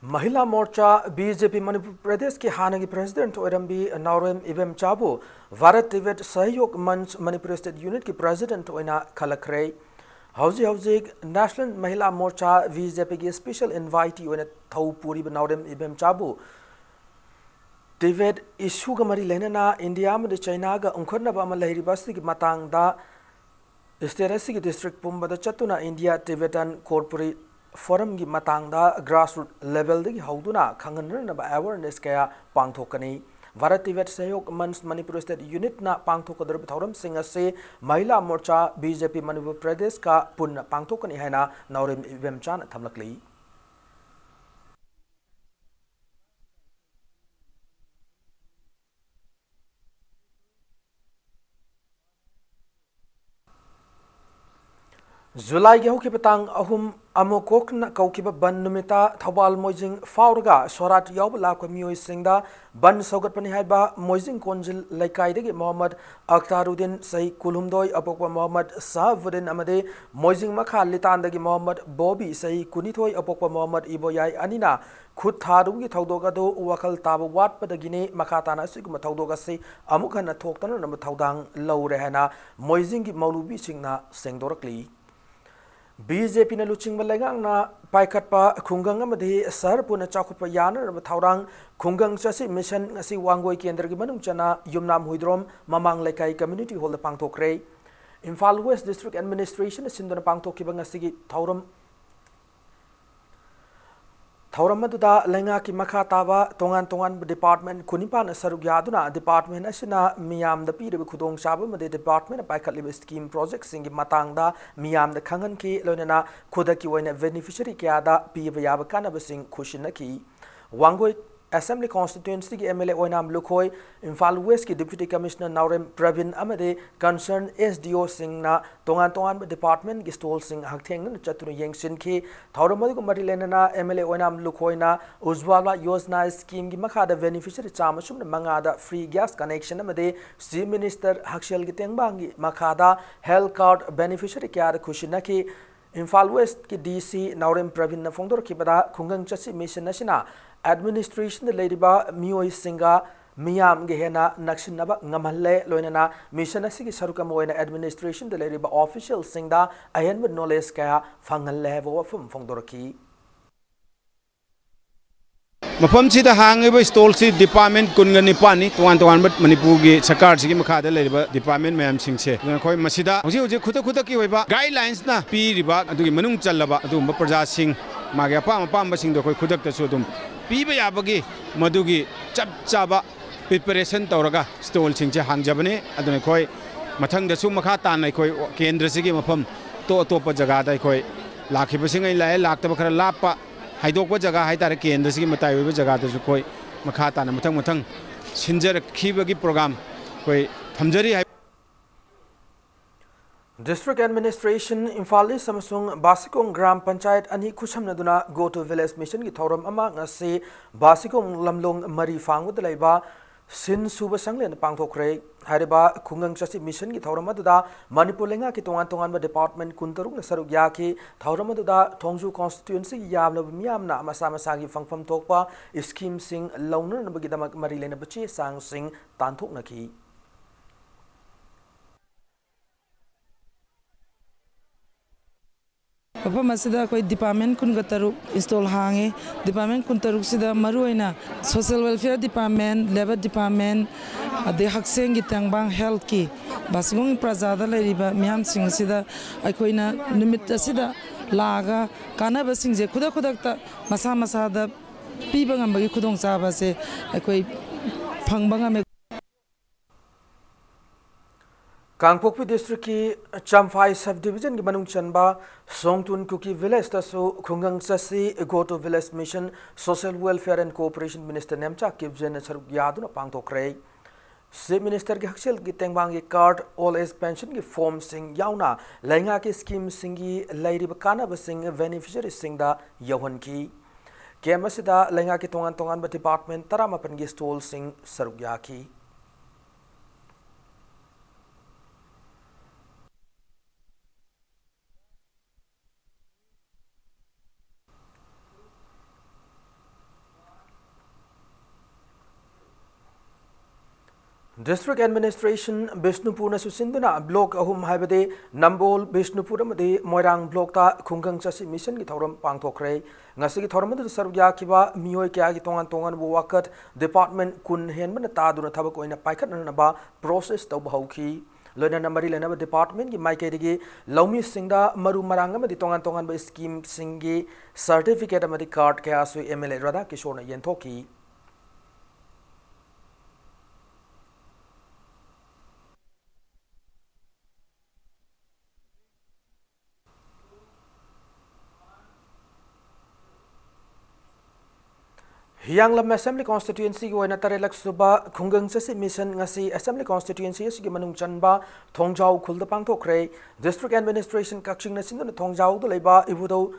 [SPEAKER 1] महिला मोर्चा BJP Manipur प्रदेश के हाना की president ओरम्बी नौरेम इवेम चाबू Bharat Tibet सहयोग मंच Manipur state unit की प्रेसिडेंट ओइना खलखरे हौजी नेशनल महिला मोर्चा बीजेपी की स्पेशल इनवाइटी ओइना थौपुरी नौरेम इवेम चाबू तिब्बत इशू का मरी लेना इंडिया में चाइना का उंखरनबा अमा लहरिबासी की मतंगदा स्टेट की डिस्ट्रिक्ट पुंबदा चतुना इंडिया तिब्बतन कॉर्पोरेट फोरम की मतंगदा ग्रासरूट लेवल दगी हौदुना खंगनरनबा अवेयरनेस कया पांगथोकनी भारत तिब्बत सहयोग मंच मणिपुर स्टेट यूनिट ना पांगथोकदर थौरम सिंह से महिला मोर्चा बीजेपी मणिपुर प्रदेश का पुन पांगथोकनी हैना नौरेम इवेमचान थमलकली जुलाई के होकी पतांग अहुम अमोकोक न कौकिब बन नुमिता थौबाल मोइजिंग फाउरगा सोराट याव लाख मियोइ सिंगदा बन सौगतपनि हाइबा मोइजिंग कोंजिल लैकाइदगी मोहम्मद अख्तारुद्दीन सही कुलुमदोय अपोकवा मोहम्मद साहबुद्दीन अमदे मोइजिंग मखा लितानदगी मोहम्मद बॉबी सही कुनिथोय अपोकवा मोहम्मद इबोयाई अनिना खुद थारुगी थौदोगदो वखल ताब वाटपदगिने मखा ताना सिगुम थौदोगसे अमुक हन थोक्तन नम थौदांग लौरे हना मोइजिंग की मौलुबी सिंगना सेंगदोरकली बीजेपी ने लुचिंग लेगांगना पाइखटपा खुंगंग अमदि सहर पुना चाखुपा यानरब थौरांग खुंगंग चसी मिशन असि वांगोई केंद्र की मनुंग चना युमनाम हुइद्रोम ममांग लेकाई कम्युनिटी हॉल पांगथोकरे इम्फाल वेस्ट डिस्ट्रिक्ट एडमिनिस्ट्रेशन सिंदन पांगथोकिबा ngasi थौरम अदुदा लेंगा की मखा ताबा तोंगान तोंगान डिपार्टमेंट कुनिपान सरुग यादुना डिपार्टमेंट असिना मियाम द पीरब खुदोंग चाबा मदे डिपार्टमेंट पाइखटलिब स्कीम प्रोजेक्ट सिंग मतंगदा मियाम द खंगन की लोनना खुदा की वैना बेनिफिशियरी क्यादा पीब याब कानब सिंग खुशिन की वांगोई Assembly constituency ki MLA oinam lukhoi Imphal West ki Deputy Commissioner Naurem Pravin amade concerned SDO sing na tongan department ki stall sing haktheng na chatru yengsin ki thauramadu ko marilena na MLA oinam lukhoi na Ujwala Yojana scheme ki makhada beneficiary chamasum na mangada free gas connection amade Chief Minister Hakshel ki tengbang ki makhada health card beneficiary kyar khushina ki Imphal West ki DC Naurem Pravin na fongdor ki bada khungang chasi mission nasina administration ladiba mioi singa miyam ge hena nakshinaba ngamalle loinana mission asigi sarukam oina administration ladiba official singda ayan with knowledge kaya fangalle bo fum fongdor ki
[SPEAKER 14] mafam sida hangeba stall si department kunga nipani tuan bat Manipur gi sarkar sigi makhada leriba department mayam singse khoi masida hoji khuda ki hoiba guidelines na pi riba adugi manung challaba adum praja sing mage apam sing do khoi khudak ta su dum piba yabagi madugi chap chaba preparation tawraga stall singche hangjabane adune khoi mathang da su makha tan nai khoi kendra sigi mafam to pa jaga dai khoi lakhiba singai lai lakta khara lapa haidokpa jaga haitare kendra sigi matai oiba jaga da su khoi makha tan mathang sinjar khibagi program khoi thamjari
[SPEAKER 1] District Administration Imphal Samsung Basikong Gram Panchayat ani Kushamnaduna Go to Village Mission ki thoram ama ngasi Basikong Lamlong Mari Fangwad Laiba Sin Suba Sanglen Pangthokre Hariba Kungang Chasi Mission ki thoram aduda Manipur lenga ki tongan ba department kuntarung saruk ya ki thoram aduda Thongju constituency yamna miyamna masa gi fangfam thokpa scheme sing launur na bagi damak mari lena bachi sang sing tanthok na ki
[SPEAKER 15] Papa masida koi department kun gataru install hange department kun taruk sida maruina social welfare department labor department ade hakseng gi tangbang health ki basgong prajada leriba miam sing sida akoina nimit sida laga kana basing je khudak ta masa da pibang ambagi khudong chaba se akoi phangbanga
[SPEAKER 1] Kangpokpi district ki Champhai subdivision ki manung chanba Songtun Kuki village tasu Khungang Sasi Go to Village Mission Social Welfare and Cooperation Minister Nemcha Kibjen Saruk Yaduna Pangtokre Chief Minister ki Hakshel ki tengbang ki card all age pension ki form sing yauna lenga ki scheme singi lairi bakana basing beneficiary singda yawan ki kemasida lenga ki tongan ba department taramapan ki stall sing saruk ya ki District Administration Bishnupur na susinduna block ahum haibade Nambol Bishnupur amade Moirang block ta Khungang Chasi mission ki thoram pangthokre ngasi ki thoram du sarugya kiba mioi kya ki tongan bu wakat department kun hen man ta duna thabak oina paikhat na ba process taw bahauki loina namari lena ba department ki mai ke laumi singda maru marang amadi tongan ba scheme singi certificate amadi card kya su MLA Radha Kishore na yenthoki Hianglam Assembly Constituency ko na tarelak suba Khungang Chasi Mission ngasi Assembly Constituency si manung chanba Thongjau khulda pangthokre District Administration kakching na sindu Thongjau do leiba ibudo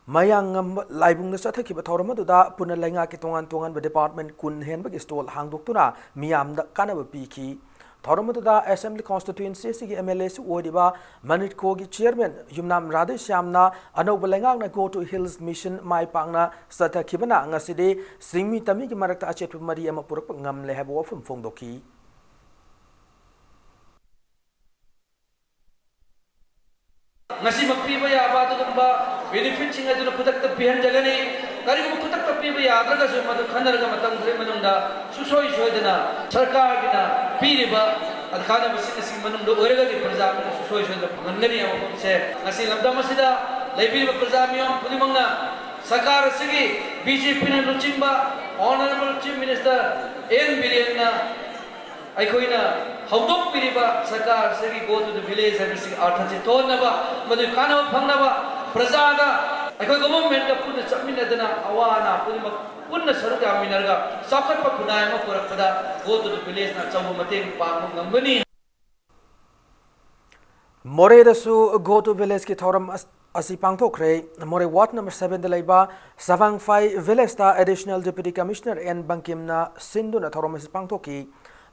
[SPEAKER 1] mayang laibung na sathaki ba thorama da punalenga ki tongan ba department kun hen ba stall hangdoktuna miyam da kanaba piki Thoramada Assembly Constituency si MLA si Odiba Manit Kogi Chairman Yumnam Radhe Shyamna Anobalengang na Go to Hills Mission Mai Pangna Sata Kibana Ngaside Singmi Tami ki Marakta Achet Maria Mapurak Ngam Lehabo from Fongdoki
[SPEAKER 16] Ngasi Makpi Baya Abadumba benefit sing aduna kudak tapihan jagani kari ko kutak tapi ba yadraga su madu khandar ga matam thre manunda susoi soidana sarkar gina piriba adkhana bisin sing manunda oraga gi praja ko susoi soidana phangani am se ngasi lamda masida leibiriba praja miyom pudimangna sarkar sigi BJP na luchimba honorable chief minister N Birena aikoina hawdok piriba sarkar sigi go to the village service arthachi tonaba madu kana phangnaba praja ga government ka puna chamina dana awana puni पुनः सरुक यामिनरगा साखत प खुनाय म पुरकपदा go to the village ना चंबु मतेंग पांग ngambani
[SPEAKER 1] मोरेदसु go to village की थौरम असी पांगथोखरे मोरे ward number 7 दलाइबा सवांगफाई village ता additional deputy commissioner N बंकिमना सिंधुना थौरम असी पांगथोकी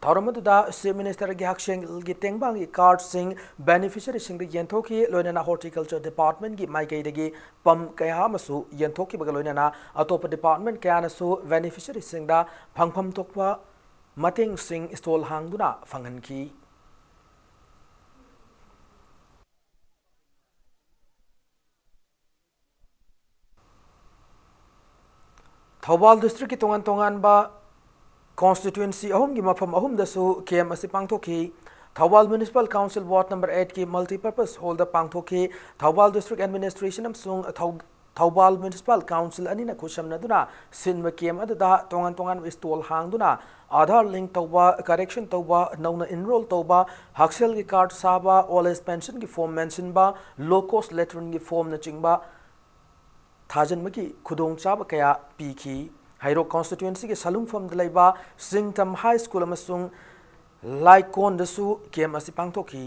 [SPEAKER 1] थौरम दुदा चीफ मिनिस्टर की हक्सेंग की तेंगबांग की कार्ड सिंग बेनिफिशियरी सिंग येंथोकी लोइनाना हॉर्टिकल्चर डिपार्टमेंट की माइकेदगी पम कयामसु येंथोकी बग लोइनाना अतोप डिपार्टमेंट कयानसु बेनिफिशियरी सिंगदा फंगफम तोकवा मतेंग सिंग स्टॉल हांगदुना फंगनकी थौबाल डिस्ट्रिक्ट की तोंगान तोंगान बा कॉन्स्टिट्यूएंसी अहम की मफम अहम दसु केम असी पांगथोकी Thoubal municipal council ward number 8 की मल्टीपर्पज हॉल द पांगथोकी थौबाल डिस्ट्रिक्ट एडमिनिस्ट्रेशन अमसुंग थौबाल म्युनिसिपल काउंसिल अनिना खुशमनदुना सिनम केम अदुदा तोंगान तोंगान स्टॉल हांगदुना आधार लिंक तौबा करेक्शन तौबा नौना इनरोल तौबा हक्सेल की कार्ड साबा ओल्ड एज पेंशन की फॉर्म मेंशन बा लो कॉस्ट लेटरिन की फॉर्म न चिंगबा थाजनमकी खुदोंचाब कया पीखी हाइरो कॉन्स्टिट्यूएंसी के सलुंगफम दलाइबा सिंगतम हाई स्कूल अमसुंग लाइकोन दसु केम असी पांगथोकी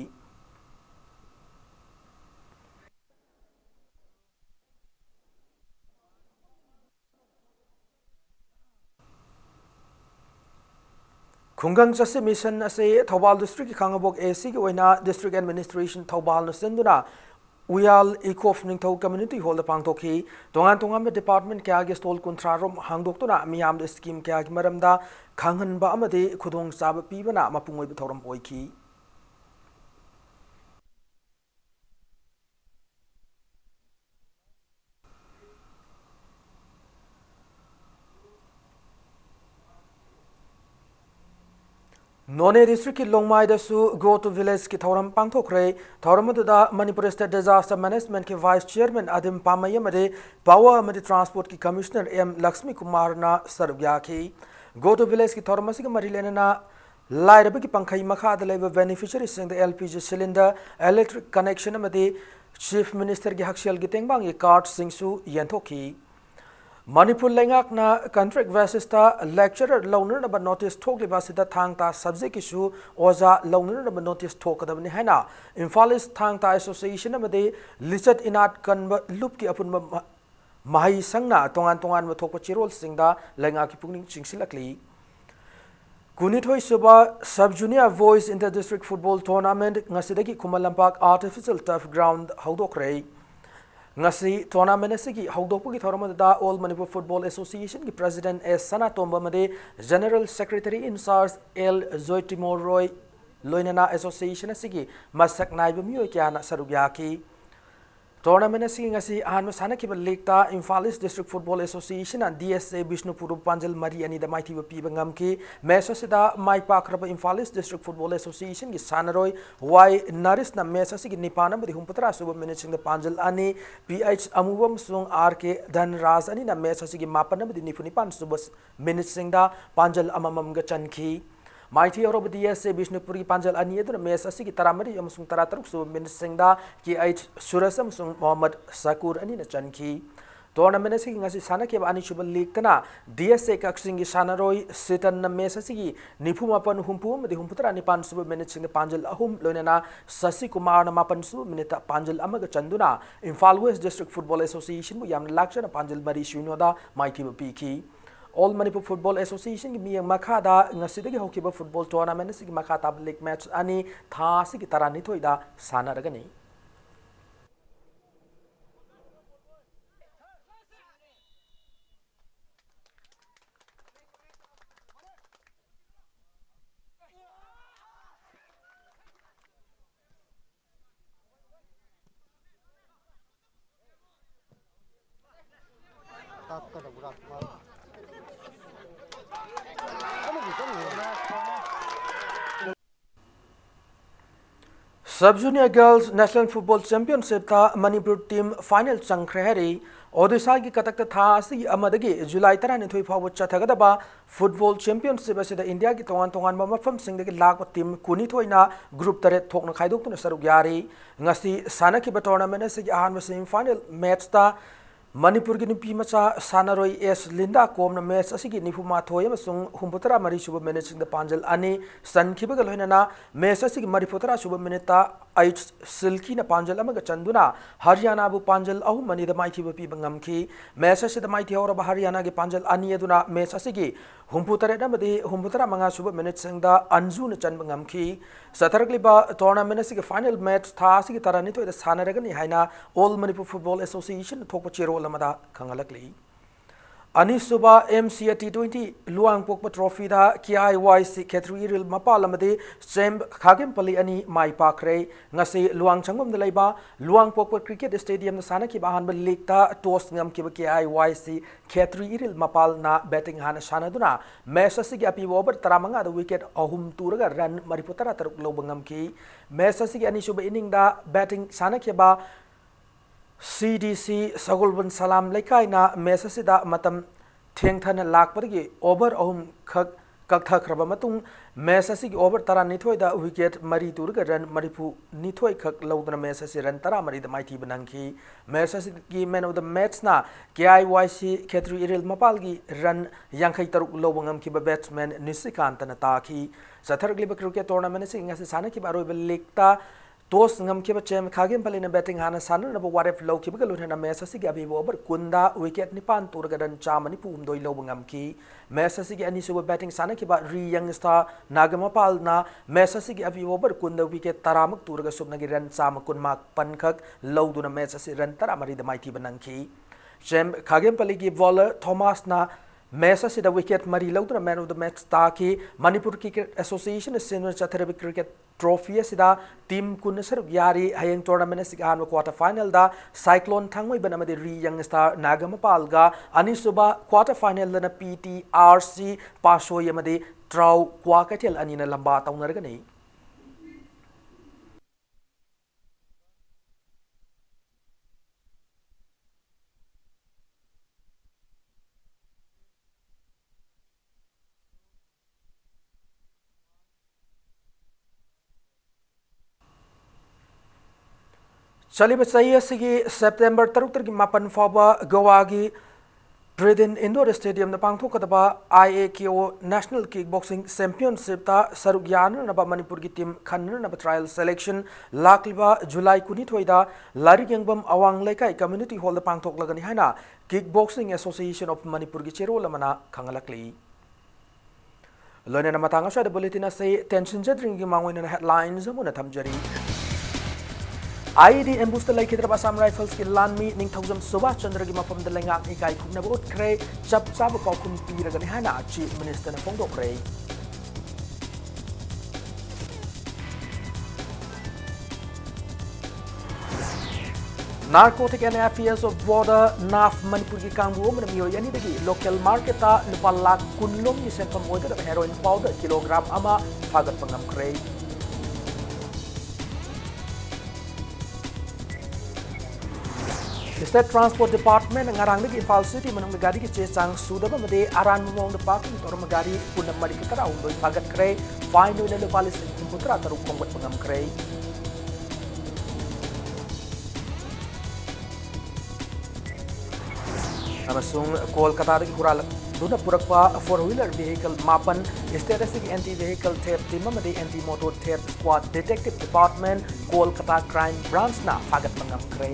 [SPEAKER 1] खुंगंग चसे मिशन असे थौबाल डिस्ट्रिक्ट की खांगबोक एसी की ओइना डिस्ट्रिक्ट एडमिनिस्ट्रेशन थौबाल न सिंदुना उयाल इकोफ निंगथौ कम्युनिटी हॉल पांगथोकी तोंगान तोंगान में डिपार्टमेंट क्या के स्टॉल कुंथ्रारोम हांगदोक्तुना मियाम स्कीम क्या की मरमदा खांगहनबा अमदे खुदोंग चाब पीबना मपुंगोय थौरम ओइकी नोने डिस्ट्रिक्ट की लोंगमाइदसु ग्रो टू विलेज की थौरम पांगथोखरे थौरमदुदा मणिपुर स्टेट डिजास्टर मैनेजमेंट के वाइस चेयरमैन आदिम पामयमदे पावर अमदे ट्रांसपोर्ट की कमिश्नर एम लक्ष्मी कुमार ना सरव्याखी ग्रो टू विलेज की थौरमसी के मरिलेना लाइरब की पंखई मखाद लेब बेनिफिशियरी सिंग एलपीजी सिलेंडर इलेक्ट्रिक कनेक्शन अमदे चीफ मिनिस्टर की हक्सेल की तेंगबांग की कार्ड सिंगसु येंथोकी मणिपुर लेंगाकना कंट्रैक्ट बेसिसता लेक्चरर लौनरनब नोटिस थोकलिबासिदा थांगता सब्जेक्ट किसु ओजा लौनरनब नोटिस थोकदबनि हैना इम्फाल ईस्ट थांगता एसोसिएशन अमदे लिचत इनाट कनब लुप की अपुन महई संगना तोंगान तोंगान में थोक चिरोल सिंगदा लेंगा की पुंगनिंग चिंगसिलकली कुनिथोई सुबा sub junior boys inter district football tournament ngasiदगी Khuman Lampak artificial turf ground हौदोखरे ngasi tournament asigi haudopu ki thoramada all Manipur Football Association ki president S Sana Tomba made general secretary in charge L Zoy Timor Roy loinana association asigi masak naibu myo kyana sarugyaki tournament asigi ngasi ahan sana ki league ta Imphal East District Football Association and DSA Bishnupur Panjal Mari ani da maiti pi bangam ki mesa sida mai pakraba Imphal East District Football Association ki Sanaroi Y Naris na mesa sigi nipana badi humpatra suba minutes the Panjal ani PH Amubam Sung RK Dhanraj ani na mesa sigi mapana badi nipunipan suba minutes da Panjal amamam ga chanki माइथी और DSA Bishnupur की पांजल अनियदुन mess असिगी तरामरी अमसुंग तरातरुक सु मिनिसिंगदा की H Suras अमसुंग मोहम्मद सकुर अनिना चनखी tournament असिगी ngasi sana ke ani chubal league tana DSA kaksing gi sanaroi sitan na mes asigi nifu mapan humpu madi humputra ni pan sub minute sing panjal ahum loinana Sasi Kumar na mapan sub minute panjal amaga chanduna Imphal West District Football Association mu yam lakcha na panjal mari shunoda maiti piki All Manipur Football Association की मियंग मखादा ngasi होकिबा football tournament सिगी मखाता league match अनि था सिगी तरानी थोइदा सानरगनी sub junior girls national football championship था मणिपुर टीम फाइनल चंख्रेहरी ओडिशा की कतक था जुलाई 12 फाव चथगदबा फुटबॉल चैंपियनशिप असिदा इंडिया की तोंगान तोंगान मफम सिंगदगी लाख टीम कुनिथोइना ग्रुप 3 थोकना खाइदोक्तुना सरुक यारी ngasi सानखिबा टूर्नामेंट असिगी अहानबा सेमीफाइनल मैच ता Manipur ki nupi macha sanaroi S Linda Komna match asigi nifuma thoy amasung humputara mari suba minute sing the panjal ani san khibaga loinana match asigi mari putara suba minute ai silki na panjal amaga chanduna Haryana bu panjal ahu mani da mai khiba pi bangam ki match asida mai thi ora Haryana ge panjal ani aduna match asigi humputara da madi humputara manga suba minute sing da anju na chan bangam ki sataragli ba tournament asigi final match tha asigi tarani to da sanaraga ni haina All Manipur Football Association thokpa chero lamada khangalakli Anisuba MCA T20 Luang Pokpa Trophy da KIYC Catherine Mapal amade Sem Khagempali ani mai pakre ngasi Luang Changom dalaiba Luang Pokpa Cricket Stadium na sana ki bahan ba league ta toss ngam ki KIYC Catherine Mapal na batting hana sana duna match asigi api over taramanga da wicket ahum turaga run mariputara taruk lobangam ki match asigi anisuba inning da batting sana ki ba CDC Sagulban Salam Lekai na Mesasida Matam Tengthan Lakpagi over Om Kakta Krabamatung Mesasig over Tara Nitoi da wicket Mari Turga ran Maripu Nitoi Kak Loudana Mesasi ran Tara Mari the Mighty Bananki Mesasigi man of the match na KIYC Ketri Iril Mapalgi ran Yankai Taruk Lobangam Kiba batsman Nisikanta Nataki Satargliba cricket tournament sing as a Sanaki Baro Lekta Tos ngam kiba chem khagem pali na batting hana sana na waref low kiba galun na mesa sige abi over kunda wicket ni pan tur gadan chamani pum doi low ngam ki mesa sige ani suba batting sana kiba ri young star nagama pal na mesa sige abi over kunda wicket taramak tur ga subna gi ran cham kun mak pan khak low du na mesa si ran tara mari da mighty banang ki chem khagem pali gi bowler Thomas na Mesa si the wicket mari low man of the match taki Manipur Cricket Association senior Chatharabi cricket trophy sida team kunasar yari hayang tournament sigan quarter final da cyclone thangmoi banamade ri young star Nagamapalga anisuba quarter final na PTRC pasho yamade trau kwa katel anina lamba taunargani Chaliba Sayasigi September Tarukter ki Mapan Faba Gawagi Bredin Indoor Stadium na Pangthokataba IAKO National Kickboxing Championship ta Sarugyan na ba Manipur ki team khanna na ba trial selection lakliba July kuni thoida Lari Yangbam Awang Laikai Community Hall da Pangthok lagani haina Kickboxing Association of Manipur ki chero lamana khangalakli Lone na matanga sa bulletin say tension jadring ki mangwin na headlines muna thamjari ID ambush the like Assam Rifles ki Lanmi Ning Thousand Subha Chandra ki mafam the Lengak Ikai Kumna Bot Kre Chap Chab Kokum Piragani Hana Chief Minister na Fondo Kre Narcotic and affairs of border Naf Manipur ki Kangbu Mio Yani Dagi local market ta Nupalak Kunlum ni Sentam Order of heroin powder kilogram ama Fagat Pangam Kre State Transport Department ngarang lagi Impal City manang magari ki chesang sudaba made aran mong the parking tor magari punam mari kitara undoi pagat kre fine no le palis putra taru kongbat pangam kre amasung Kolkata ri hural duna purakpa four-wheeler vehicle mapan statistic anti-vehicle theft team made anti-motor theft squad detective department Kolkata crime branch na pagat pangam kre